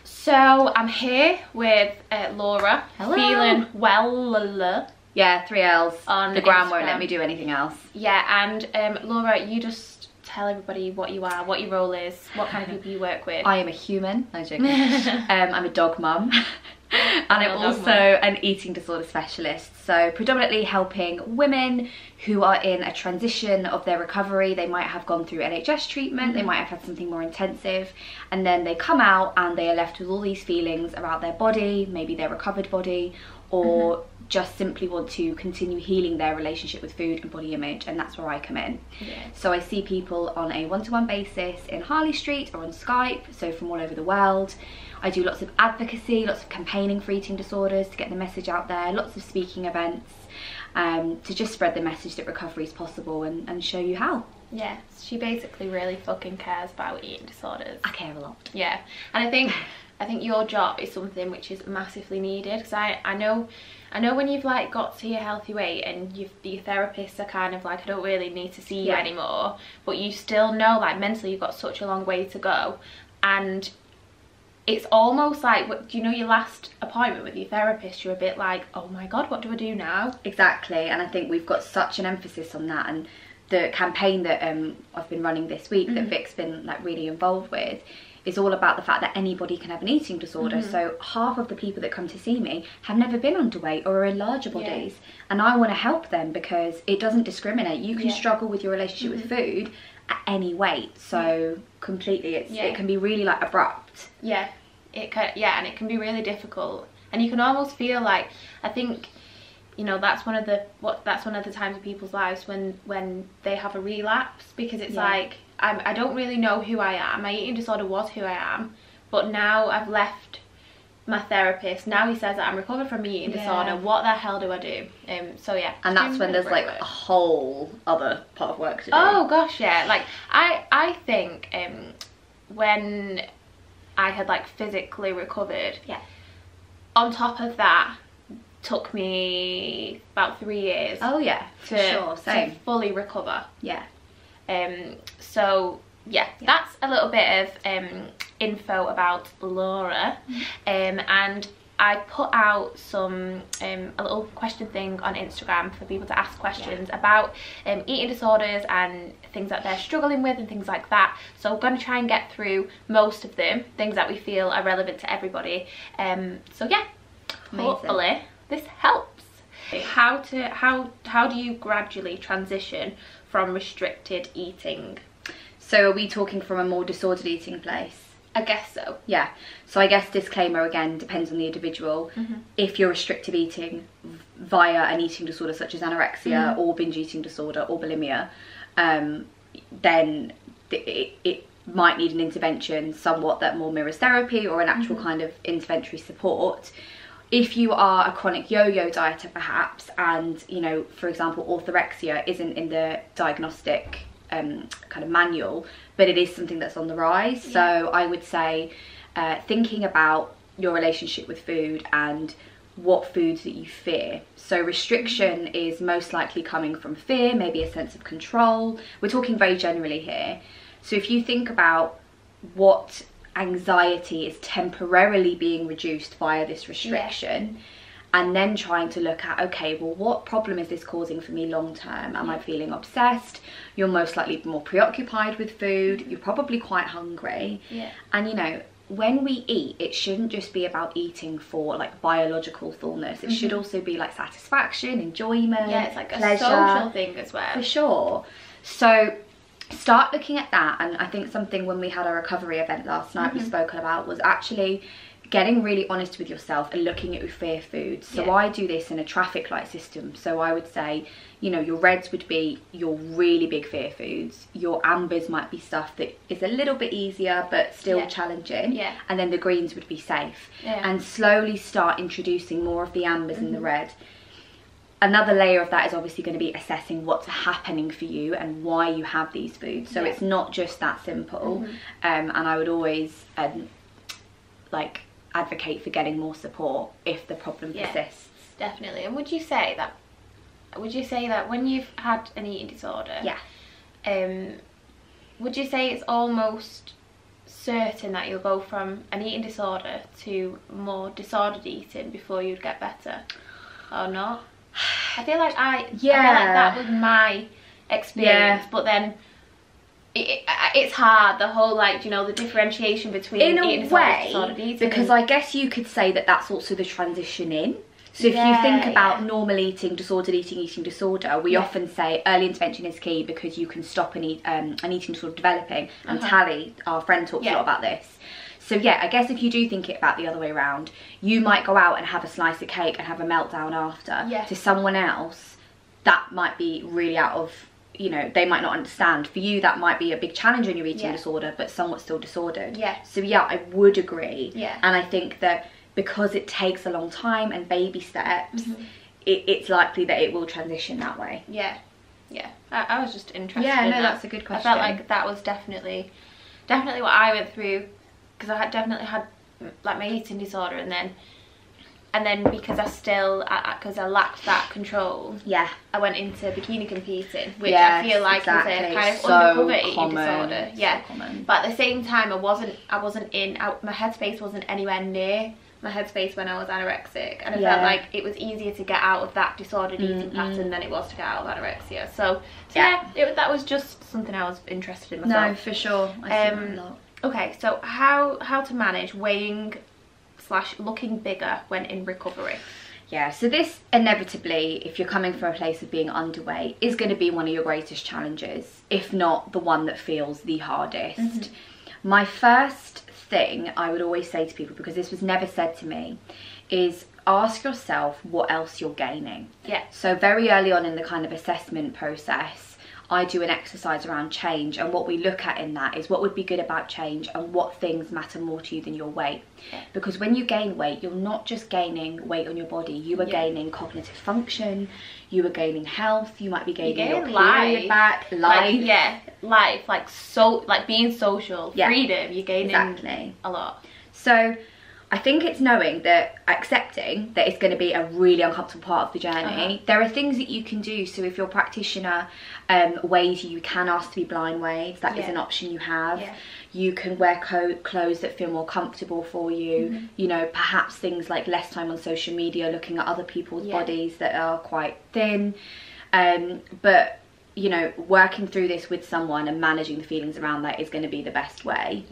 So I'm here with Laura. Hello. Feeling well. Yeah, 3 L's. On the gram Instagram. won't let me do anything else. Yeah, and Laura, you just tell everybody what you are, what your role is, what kind of people you work with. I am a human. No joking. I'm a dog mum. And I'm also an eating disorder specialist, so predominantly helping women who are in a transition of their recovery. They might have gone through NHS treatment, they might have had something more intensive, and then they come out and they are left with all these feelings about their body, maybe their recovered body, or just simply want to continue healing their relationship with food and body image, and that's where I come in. So I see people on a one-to-one basis in Harley Street or on Skype, so from all over the world. I do lots of advocacy, lots of campaigning for eating disorders to get the message out there, lots of speaking events, to just spread the message that recovery is possible and show you how. Yeah, she basically really fucking cares about eating disorders. I care a lot. Yeah, and I think your job is something which is massively needed, because I know when you've like got to your healthy weight and your therapists are kind of like, I don't really need to see you anymore, but you still know like mentally you've got such a long way to go, and it's almost like, you know, your last appointment with your therapist, you're a bit like, oh my god, what do I do now? Exactly, and I think we've got such an emphasis on that, and the campaign that I've been running this week that Vic's been like really involved with is all about the fact that anybody can have an eating disorder. So half of the people that come to see me have never been underweight or are in larger bodies, and I want to help them because it doesn't discriminate. You can struggle with your relationship with food at any weight, so completely it can be really like abrupt. It can, and it can be really difficult, and you can almost feel like, I think, you know, that's one of the times in people's lives when they have a relapse, because it's like, I don't really know who I am. My eating disorder was who I am, but now I've left my therapist. Now he says that I'm recovered from my eating disorder. What the hell do I do? So yeah. And that's when there's like a whole other part of work to do. Oh gosh, yeah. Like I think when I had like physically recovered, on top of that, took me about 3 years. Oh yeah, to fully recover. So that's a little bit of info about Laura, and I put out some a little question thing on Instagram for people to ask questions about eating disorders and things that they're struggling with and things like that. So we're going to try and get through most of them, things that we feel are relevant to everybody. So yeah, hopefully this helps. How do you gradually transition from restricted eating? So are we talking from a more disordered eating place? I guess so. Yeah. So I guess disclaimer again, depends on the individual. If you're restrictive eating via an eating disorder such as anorexia or binge eating disorder or bulimia, then it might need an intervention somewhat that more mirrors therapy or an actual kind of interventory support. If you are a chronic yo-yo dieter perhaps, and you know, for example, orthorexia isn't in the diagnostic kind of manual, but it is something that's on the rise. So I would say thinking about your relationship with food and what foods that you fear. So restriction is most likely coming from fear, maybe a sense of control. We're talking very generally here. So if you think about what anxiety is temporarily being reduced via this restriction, and then trying to look at, okay, well, what problem is this causing for me long term? Am I feeling obsessed? You're most likely more preoccupied with food. You're probably quite hungry. And you know, when we eat, it shouldn't just be about eating for like biological fullness. It should also be like satisfaction, enjoyment, it's like pleasure, a social thing as well. For sure. So start looking at that. And I think something when we had our recovery event last night we spoke about was actually getting really honest with yourself and looking at your fear foods. So I do this in a traffic light system. So I would say, you know, your reds would be your really big fear foods. Your ambers might be stuff that is a little bit easier but still challenging. And then the greens would be safe. And slowly start introducing more of the ambers in the red. Another layer of that is obviously going to be assessing what's happening for you and why you have these foods. So it's not just that simple. And I would always like advocate for getting more support if the problem persists. Definitely. And would you say that when you've had an eating disorder, would you say it's almost certain that you'll go from an eating disorder to more disordered eating before you'd get better, or not? I feel like I feel like that was my experience, but then it's hard, the whole, like, you know, the differentiation between eating disorder and disordered eating. Because I guess you could say that that's also the transition in. So if you think about normal eating, disordered eating, eating disorder, we often say early intervention is key because you can stop an eating disorder developing. And Tally, our friend, talks a lot about this. So yeah, I guess if you do think it about the other way around, you might go out and have a slice of cake and have a meltdown after. To someone else, that might be really out of, you know, they might not understand. For you, that might be a big challenge in your eating disorder, but somewhat still disordered. So yeah, I would agree. And I think that because it takes a long time and baby steps, it's likely that it will transition that way. I was just interested in that. That's a good question. I felt like that was definitely what I went through, because I had definitely had like my eating disorder, and then because I lacked that control, I went into bikini competing, which I feel like is a kind of undercover eating disorder. So but at the same time, my headspace wasn't anywhere near my headspace when I was anorexic, and I felt like it was easier to get out of that disordered eating pattern than it was to get out of anorexia. So that was just something I was interested in myself. No, for sure. I see that a lot. Okay, so how to manage weighing / looking bigger when in recovery? Yeah, so this inevitably, if you're coming from a place of being underweight, is going to be one of your greatest challenges, if not the one that feels the hardest. My first thing I would always say to people, because this was never said to me, is ask yourself what else you're gaining. So very early on in the kind of assessment process, I do an exercise around change, and what we look at in that is what would be good about change and what things matter more to you than your weight. Because when you gain weight, you're not just gaining weight on your body, you are gaining cognitive function, you are gaining health, you might be gaining your period back, life, like being social, freedom, you're gaining a lot. So I think it's knowing that, accepting that it's going to be a really uncomfortable part of the journey. There are things that you can do. So if your practitioner weighs you can ask to be blind weighed. That is an option you have. You can wear clothes that feel more comfortable for you. You know, perhaps things like less time on social media, looking at other people's bodies that are quite thin. But you know, working through this with someone and managing the feelings around that is going to be the best way.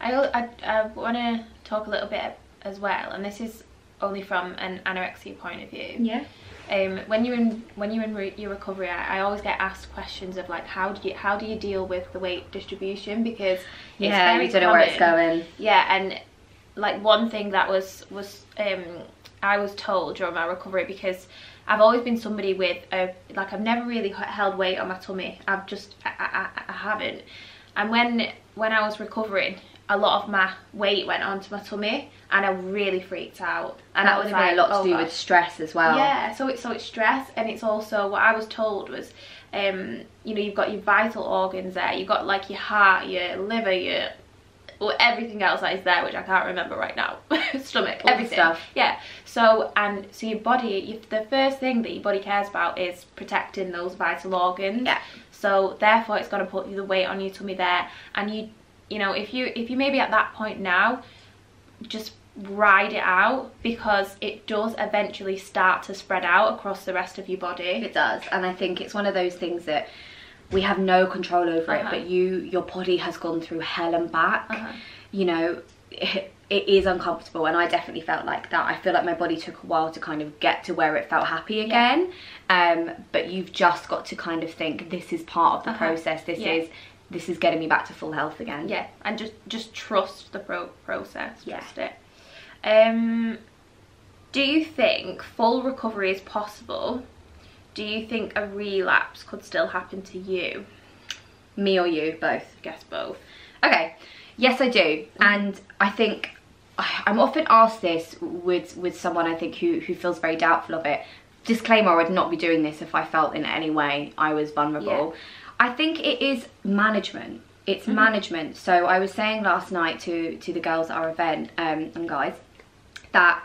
I want to talk a little bit as well, and this is only from an anorexia point of view. When you're in your recovery, I always get asked questions of like, how do you deal with the weight distribution, because it's very you don't know where it's going. And like one thing that I was told during my recovery, because I've always been somebody with I've never really held weight on my tummy. I haven't. And when I was recovering, a lot of my weight went onto my tummy, and I really freaked out. And that would have been a lot to do with stress as well. So it's stress, and it's also what I was told was, you know, you've got your vital organs there. You've got like your heart, your liver, everything else that is there, which I can't remember right now. Stomach, everything. So your body, the first thing that your body cares about is protecting those vital organs. So therefore, it's going to put the weight on your tummy there, and you know, if you maybe at that point now, just ride it out, because it does eventually start to spread out across the rest of your body. It does, and I think it's one of those things that we have no control over it, but your body has gone through hell and back. You know, it is uncomfortable, and I definitely felt like that. I feel like my body took a while to kind of get to where it felt happy again. But you've just got to kind of think, this is part of the process. This is getting me back to full health again. And just trust the process. Trust it. Do you think full recovery is possible? Do you think a relapse could still happen to you? Me or you? Both? I guess both. Okay. Yes, I do. And I think I'm often asked this with someone I think who feels very doubtful of it. Disclaimer, I would not be doing this if I felt in any way I was vulnerable. I think it is management. It's management. So I was saying last night to the girls at our event, and guys, that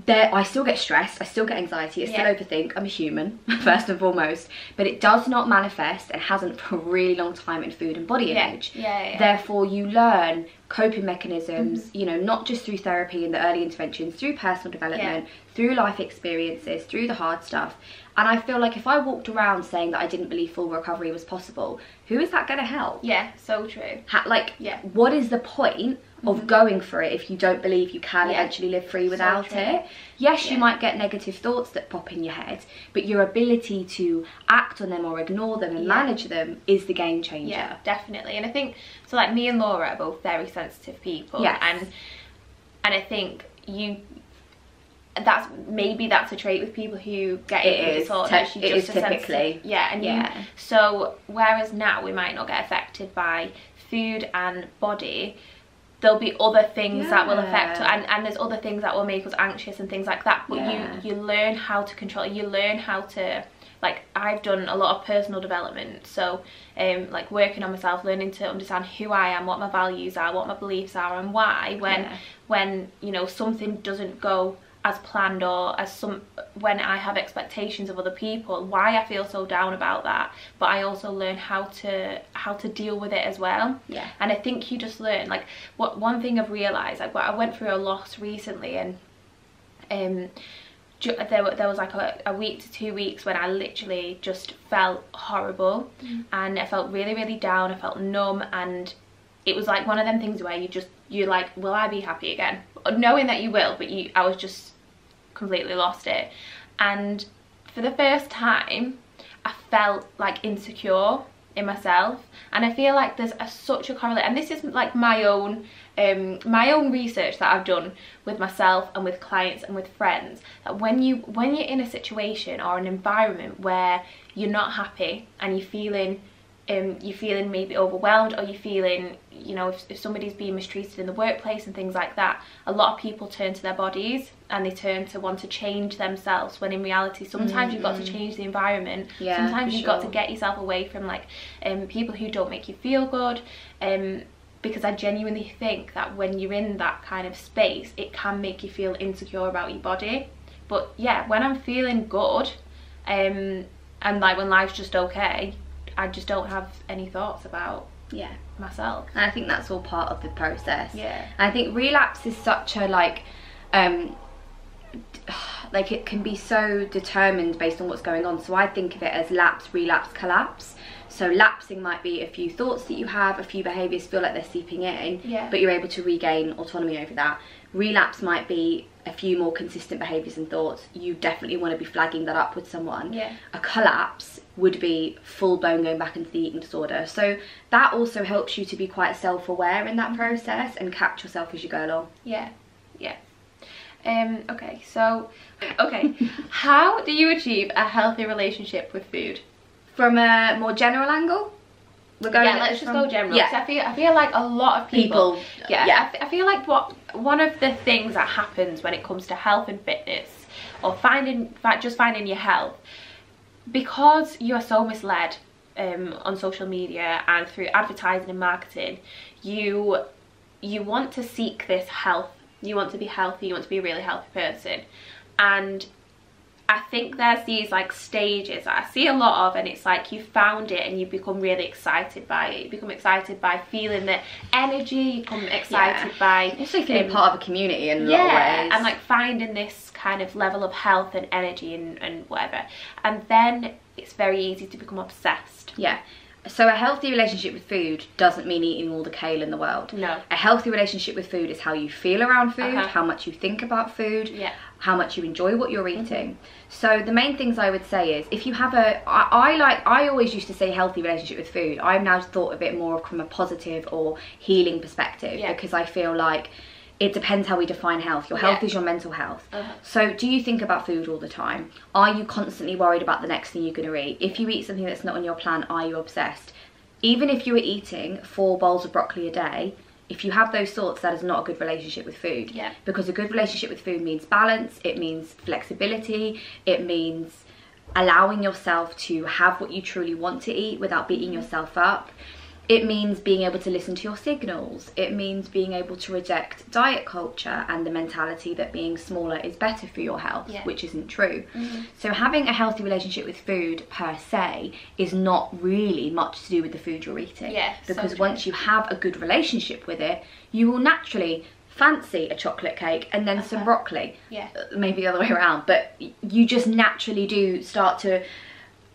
I still get stressed, I still get anxiety, I still overthink. I'm a human, first and foremost, but it does not manifest and hasn't for a really long time in food and body image. Therefore, you learn coping mechanisms, you know, not just through therapy and the early interventions, through personal development, through life experiences, through the hard stuff. And I feel like if I walked around saying that I didn't believe full recovery was possible, who is that going to help? Yeah, so true. What is the point of going for it if you don't believe you can eventually live free without it? Yes, you might get negative thoughts that pop in your head, but your ability to act on them or ignore them and manage them is the game changer. Yeah, definitely. And I think, so like me and Laura are both very sensitive people. And I think that's a trait with people who get eating disorders. It is typically. So whereas now we might not get affected by food and body, there'll be other things that will affect us, and there's other things that will make us anxious and things like that, but you learn how to control it. You learn how to, like, I've done a lot of personal development, so like working on myself, learning to understand who I am, what my values are, what my beliefs are, and why when you know, something doesn't go as planned, or when I have expectations of other people, why I feel so down about that. But I also learn how to deal with it as well. And I think you just learn, like, one thing I've realised, like, I went through a loss recently, and there was like a week to 2 weeks when I literally just felt horrible, and I felt really, really down. I felt numb, and it was like one of them things where you're like, will I be happy again? Knowing that you will, but I was just completely lost it. And for the first time, I felt like insecure in myself, and I feel like there's such a correlation, and this is like my own research that I've done with myself and with clients and with friends, that when you're in a situation or an environment where you're not happy and you're feeling maybe overwhelmed, or you're feeling, you know, if somebody's being mistreated in the workplace and things like that, a lot of people turn to their bodies and they turn to want to change themselves, when in reality sometimes you've got to change the environment. Sometimes you've got to get yourself away from like people who don't make you feel good, because I genuinely think that when you're in that kind of space, it can make you feel insecure about your body. But yeah, when I'm feeling good, and like when life's just okay, I just don't have any thoughts about myself. And I think that's all part of the process. And I think relapse is such a like it can be so determined based on what's going on. So I think of it as lapse, relapse, collapse. So lapsing might be a few thoughts that you have, a few behaviours feel like they're seeping in, but you're able to regain autonomy over that. Relapse might be a few more consistent behaviours and thoughts. You definitely want to be flagging that up with someone. A collapse would be full-blown going back into the eating disorder. So that also helps you to be quite self-aware in that process and catch yourself as you go along. Okay, how do you achieve a healthy relationship with food? From a more general angle? Let's just go general. I feel like a lot of people I feel like one of the things that happens when it comes to health and fitness, or just finding your health, because you are so misled on social media and through advertising and marketing, you want to seek this health, you want to be healthy, you want to be a really healthy person. And I think there's these like stages that I see a lot of, and it's like you found it and you become really excited by it. You become excited by feeling the energy, you become excited by also feeling part of a community in a lot of ways, and like finding this kind of level of health and energy and whatever, and then it's very easy to become obsessed. So a healthy relationship with food doesn't mean eating all the kale in the world. No. A healthy relationship with food is how you feel around food, how much you think about food, how much you enjoy what you're eating. So the main things I would say is, if you have I always used to say healthy relationship with food. I've now thought of it more from a positive or healing perspective, because I feel like it depends how we define health. Your health is your mental health. So do you think about food all the time? Are you constantly worried about the next thing you're going to eat? If you eat something that's not on your plan, are you obsessed? Even if you were eating 4 bowls of broccoli a day, if you have those thoughts, that is not a good relationship with food. Because a good relationship with food means balance, it means flexibility, it means allowing yourself to have what you truly want to eat without beating yourself up. It means being able to listen to your signals. It means being able to reject diet culture and the mentality that being smaller is better for your health, which isn't true. So having a healthy relationship with food per se is not really much to do with the food you're eating. Because once you have a good relationship with it, you will naturally fancy a chocolate cake and then some broccoli. Maybe the other way around, but you just naturally do start to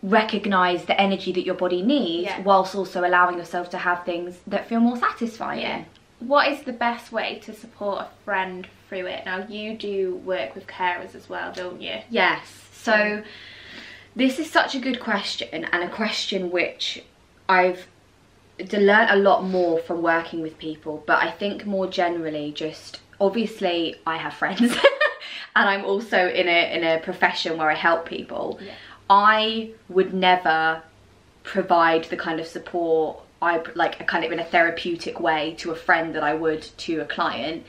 recognize the energy that your body needs, whilst also allowing yourself to have things that feel more satisfying. What is the best way to support a friend through it? Now, you do work with carers as well, don't you? Yes. So this is such a good question, and a question which I've learned a lot more from working with people, but I think more generally, just obviously I have friends and I'm also in a profession where I help people. I would never provide the kind of support like kind of in a therapeutic way to a friend that I would to a client,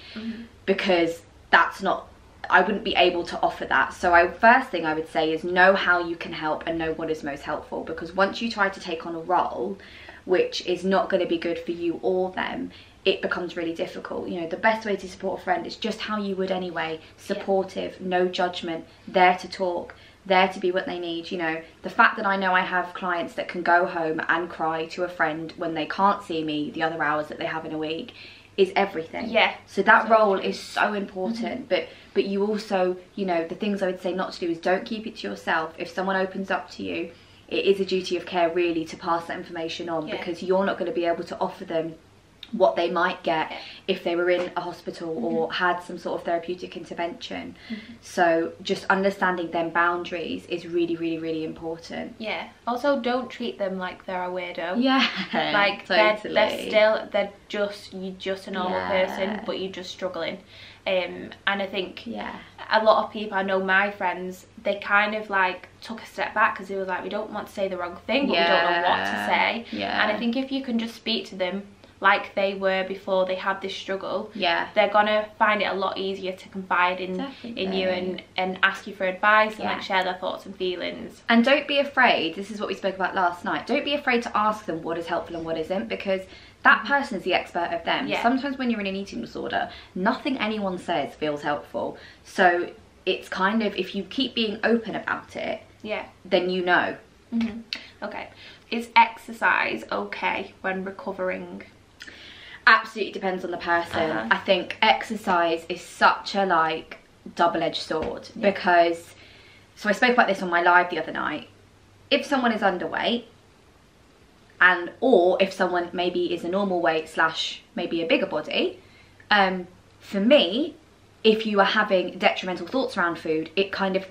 because that's not, I wouldn't be able to offer that. So first thing I would say is know how you can help and know what is most helpful, because once you try to take on a role which is not going to be good for you or them, it becomes really difficult. You know, the best way to support a friend is just how you would anyway. Supportive, no judgment, there to talk, there to be what they need. You know, the fact that I know I have clients that can go home and cry to a friend when they can't see me the other hours that they have in a week is everything. So that role is so important. But you also, you know, the things I would say not to do is don't keep it to yourself. If someone opens up to you, it is a duty of care really to pass that information on, because you're not going to be able to offer them what they might get if they were in a hospital or had some sort of therapeutic intervention. So just understanding them boundaries is really, really, really important. Also, don't treat them like they're a weirdo. Like totally. they're just, you're just a normal person, but you're just struggling. And I think a lot of people, I know my friends, they kind of like took a step back because they were like, we don't want to say the wrong thing, but we don't know what to say. And I think if you can just speak to them like they were before they had this struggle, they're gonna find it a lot easier to confide in you and ask you for advice and like share their thoughts and feelings. And don't be afraid, this is what we spoke about last night, don't be afraid to ask them what is helpful and what isn't, because that person is the expert of them. Sometimes when you're in an eating disorder, nothing anyone says feels helpful. So it's kind of, if you keep being open about it, then you know. Okay. Is exercise okay when recovering? Absolutely depends on the person. I think exercise is such a like double-edged sword, because, so I spoke about this on my live the other night. If someone is underweight, and or if someone maybe is a normal weight / maybe a bigger body, for me, if you are having detrimental thoughts around food, it kind of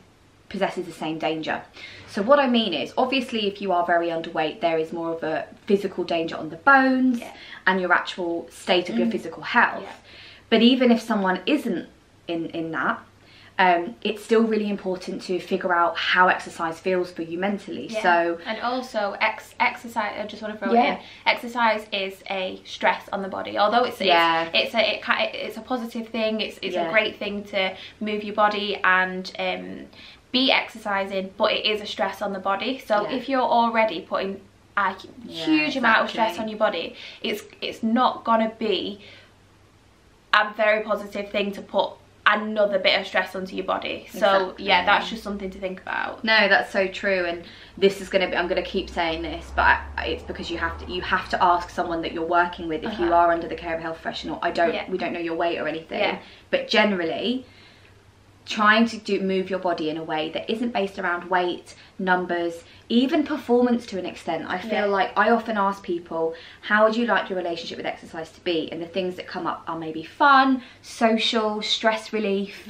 possesses the same danger. So what I mean is, obviously if you are very underweight, there is more of a physical danger on the bones and your actual state of your physical health. But even if someone isn't in that, it's still really important to figure out how exercise feels for you mentally. So, and also exercise, I just want to throw it in, exercise is a stress on the body, although it's a positive thing. It's a great thing to move your body and be exercising, but it is a stress on the body. So if you're already putting a huge amount of stress on your body, it's not gonna be a very positive thing to put another bit of stress onto your body. So that's just something to think about. No, that's so true. And this is gonna be, I'm gonna keep saying this, but it's because you have to ask someone that you're working with if you are under the care of a health professional. We don't know your weight or anything, but generally trying to move your body in a way that isn't based around weight, numbers, even performance to an extent. I feel like I often ask people, how would you like your relationship with exercise to be? And the things that come up are maybe fun, social, stress relief,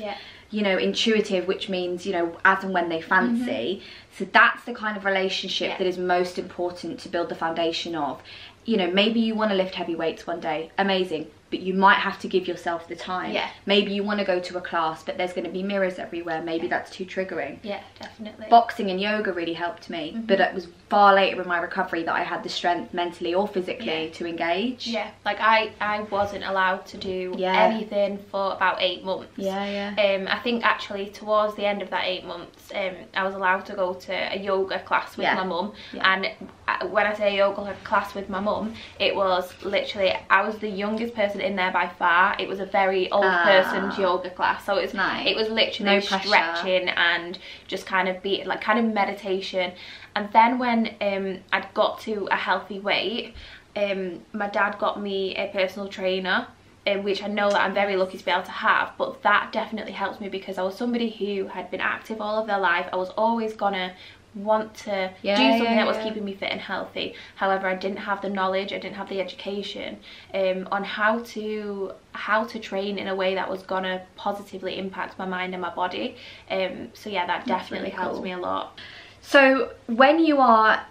you know, intuitive, which means, you know, as and when they fancy. So that's the kind of relationship that is most important to build the foundation of. You know, maybe you want to lift heavy weights one day, amazing, but you might have to give yourself the time. Maybe you want to go to a class, but there's going to be mirrors everywhere. Maybe that's too triggering. Definitely. Boxing and yoga really helped me, but it was far later in my recovery that I had the strength mentally or physically to engage. Like I wasn't allowed to do anything for about 8 months. I think actually towards the end of that 8 months, I was allowed to go to a yoga class with my mum, and when I say a yoga class with my mum, it was literally, I was the youngest person in there by far. It was a very old person's yoga class, so it was literally stretching and just kind of kind of meditation. And then when I'd got to a healthy weight, my dad got me a personal trainer, which I know that I'm very lucky to be able to have, but that definitely helps me because I was somebody who had been active all of their life. I was always gonna want to do something that was keeping me fit and healthy. However, I didn't have the knowledge, I didn't have the education on how to train in a way that was gonna positively impact my mind and my body. So yeah, that definitely helps me a lot. So when you are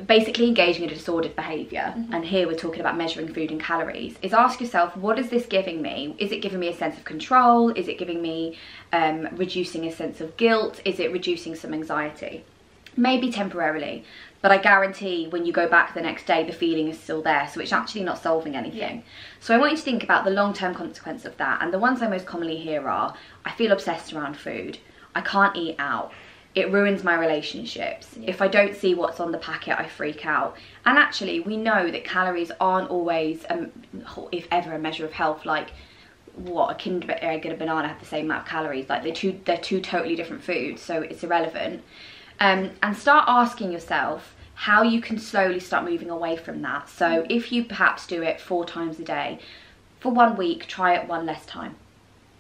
basically engaging in a disordered behaviour, and here we're talking about measuring food and calories, is ask yourself, what is this giving me? Is it giving me a sense of control? Is it giving me reducing a sense of guilt? Is it reducing some anxiety? Maybe temporarily, but I guarantee when you go back the next day the feeling is still there, so it's actually not solving anything. So I want you to think about the long-term consequence of that, and the ones I most commonly hear are, I feel obsessed around food, I can't eat out, it ruins my relationships, if I don't see what's on the packet I freak out. And actually we know that calories aren't always if ever a measure of health. Like, what, a Kinder Egg and a banana have the same amount of calories? Like, they're two totally different foods, so it's irrelevant. And start asking yourself how you can slowly start moving away from that. So if you perhaps do it 4 times a day, for 1 week, try it 1 less time.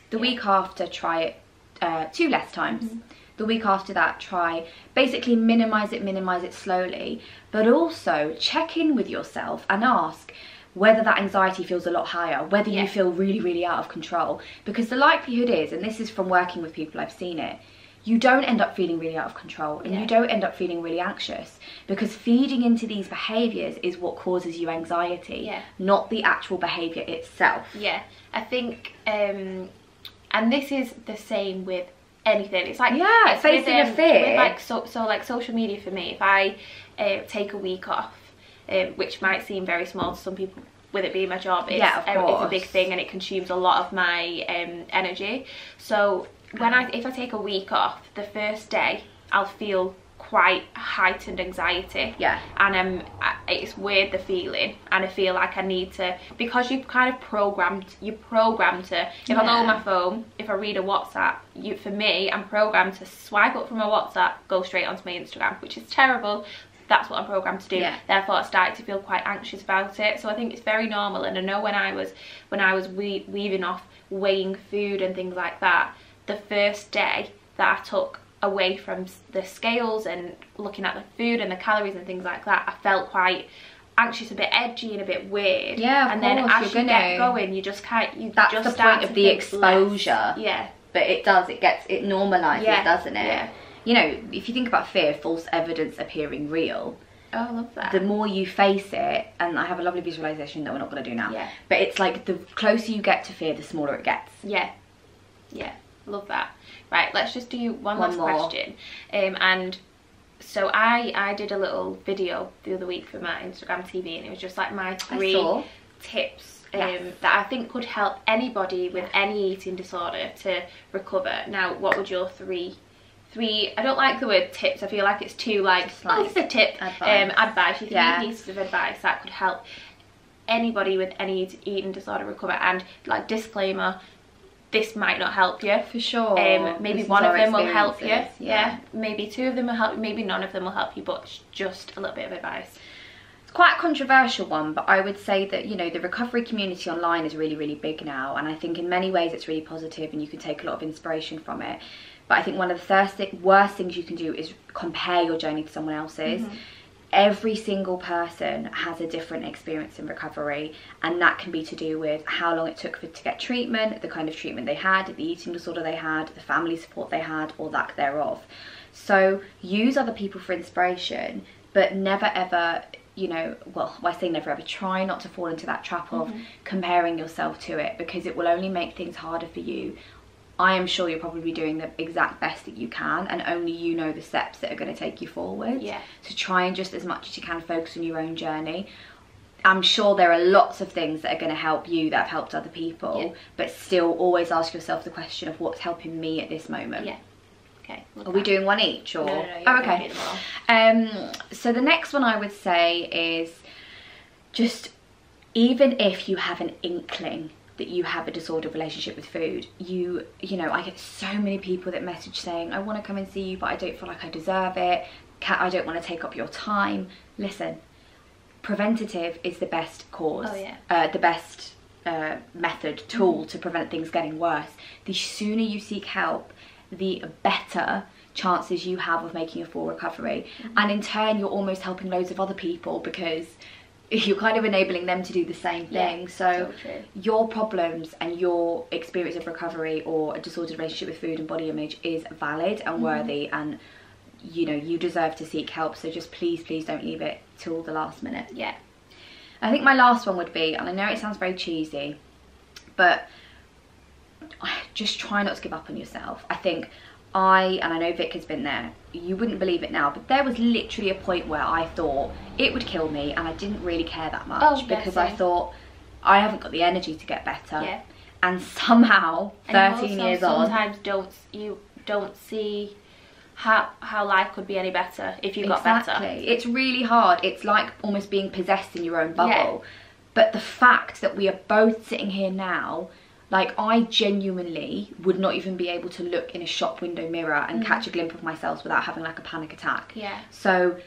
The week after, try it 2 less times. The week after that, try, basically minimize it slowly, but also check in with yourself and ask whether that anxiety feels a lot higher, whether you feel really, really out of control. Because the likelihood is, and this is from working with people, I've seen it, you don't end up feeling really out of control, and you don't end up feeling really anxious, because feeding into these behaviours is what causes you anxiety, not the actual behaviour itself. I think and this is the same with anything. It's like facing a fear. With like social media for me, if I take a week off, which might seem very small to some people with it being my job, it's a big thing and it consumes a lot of my energy. So if I take a week off, the first day I'll feel quite heightened anxiety, and it's weird, the feeling, and I feel like I need to, because you're programmed to, if I go on my phone, if I read a WhatsApp, for me, I'm programmed to swipe up from my WhatsApp, go straight onto my Instagram, which is terrible. That's what I'm programmed to do. Therefore I started to feel quite anxious about it. So I think it's very normal, and I know when I was weaving off weighing food and things like that, the first day that I took away from the scales and looking at the food and the calories and things like that, I felt quite anxious, a bit edgy and a bit weird. And then as you get going, you just can't, that's just the point of the exposure. But it normalizes, doesn't it? You know, if you think about fear, false evidence appearing real. Oh, I love that. The more you face it, and I have a lovely visualization that we're not going to do now, but it's like the closer you get to fear, the smaller it gets. Love that. Right, let's just do one last question. And so I did a little video the other week for my Instagram TV, and it was just like my 3 tips that I think could help anybody with any eating disorder to recover. Now, what would your three, I don't like the word tips, I feel like it's too like, oh, this is a tip, advice, your 3 pieces of advice that could help anybody with any eating disorder recover. And like, disclaimer, this might not help you. For sure. Maybe one of them will help you. Maybe 2 of them will help you. Maybe none of them will help you, but it's just a little bit of advice. It's quite a controversial one, but I would say that, you know, the recovery community online is really, really big now. And I think in many ways it's really positive and you can take a lot of inspiration from it. But I think one of the worst things you can do is compare your journey to someone else's. Every single person has a different experience in recovery, and that can be to do with how long it took to get treatment, the kind of treatment they had, the eating disorder they had, the family support they had, or lack thereof. So use other people for inspiration, but never ever, you know, well, I say never ever, try not to fall into that trap of comparing yourself to it, because it will only make things harder for you. I am sure you're probably doing the exact best that you can, and only you know the steps that are going to take you forward. So try and just as much as you can focus on your own journey. I'm sure there are lots of things that are going to help you that have helped other people, but still always ask yourself the question of what's helping me at this moment. Okay. Are we doing one each or? No, oh, okay. So the next one I would say is just, even if you have an inkling that you have a disordered relationship with food, you know, I get so many people that message saying, I want to come and see you, but I don't feel like I deserve it. I don't want to take up your time. Listen, preventative is the best cause. Oh, yeah. The best tool to prevent things getting worse. The sooner you seek help, the better chances you have of making a full recovery. And in turn, you're almost helping loads of other people, because you're kind of enabling them to do the same thing. So your problems and your experience of recovery or a disordered relationship with food and body image is valid and worthy, and you know, you deserve to seek help. So just please don't leave it till the last minute. Yeah. I think my last one would be, and I know it sounds very cheesy, but just try not to give up on yourself. I think and I know Vic has been there, you wouldn't believe it now, but there was literally a point where I thought it would kill me and I didn't really care that much, because I thought I haven't got the energy to get better. Yeah. And somehow, 13 years on, sometimes you don't see how life could be any better if you got better. Exactly. It's really hard. It's like almost being possessed in your own bubble. But the fact that we are both sitting here now, like, I genuinely would not even be able to look in a shop window mirror and catch a glimpse of myself without having like a panic attack. Yeah. So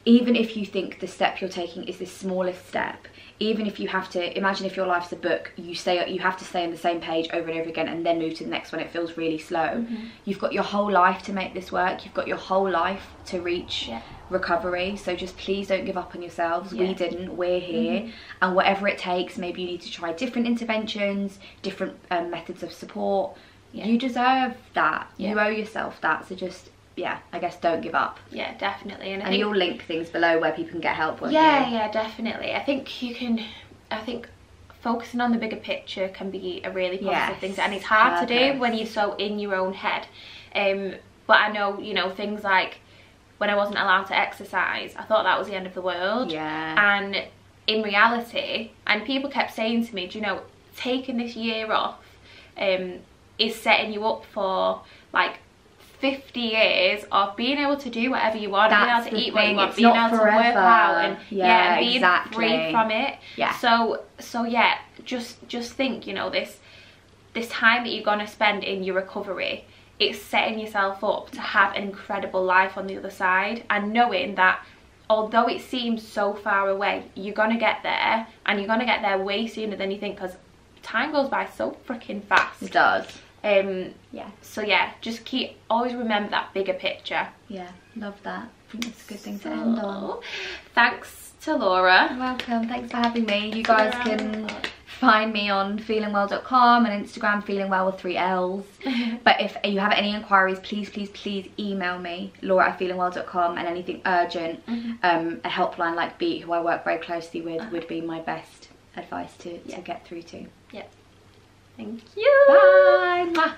even if you think the step you're taking is the smallest step, even if you have to imagine, if your life's a book, you have to stay on the same page over and over again and then move to the next one, it feels really slow. You've got your whole life to make this work. You've got your whole life to reach recovery. So just please don't give up on yourselves. We didn't. We're here. And whatever it takes, maybe you need to try different interventions, different methods of support. You deserve that. You owe yourself that. So just, I guess don't give up. Yeah, definitely. And you'll link things below where people can get help, won't you? Yeah, definitely. I think focusing on the bigger picture can be a really positive thing, and it's hard to do when you're so in your own head. But I know, you know, things like when I wasn't allowed to exercise, I thought that was the end of the world. And in reality, and people kept saying to me, do you know, taking this year off is setting you up for like 50 years of being able to do whatever you want, being able to eat what you want, being able to work out, and being free from it. So yeah, just think, you know, this time that you're gonna spend in your recovery, it's setting yourself up to have an incredible life on the other side, and knowing that although it seems so far away, you're gonna get there, and you're gonna get there way sooner than you think, because time goes by so freaking fast. It does. So yeah, just always remember that bigger picture. Yeah, love that. I think that's a good thing to end on. Thanks to Laura. You're welcome. Thanks for having me. You guys can find me on feelingwell.com and Instagram feelingwell with 3 L's. But if you have any inquiries, please email me, laura@feelingwell.com, and anything urgent, a helpline like Beat, who I work very closely with, would be my best advice to get through to. Thank you. Bye.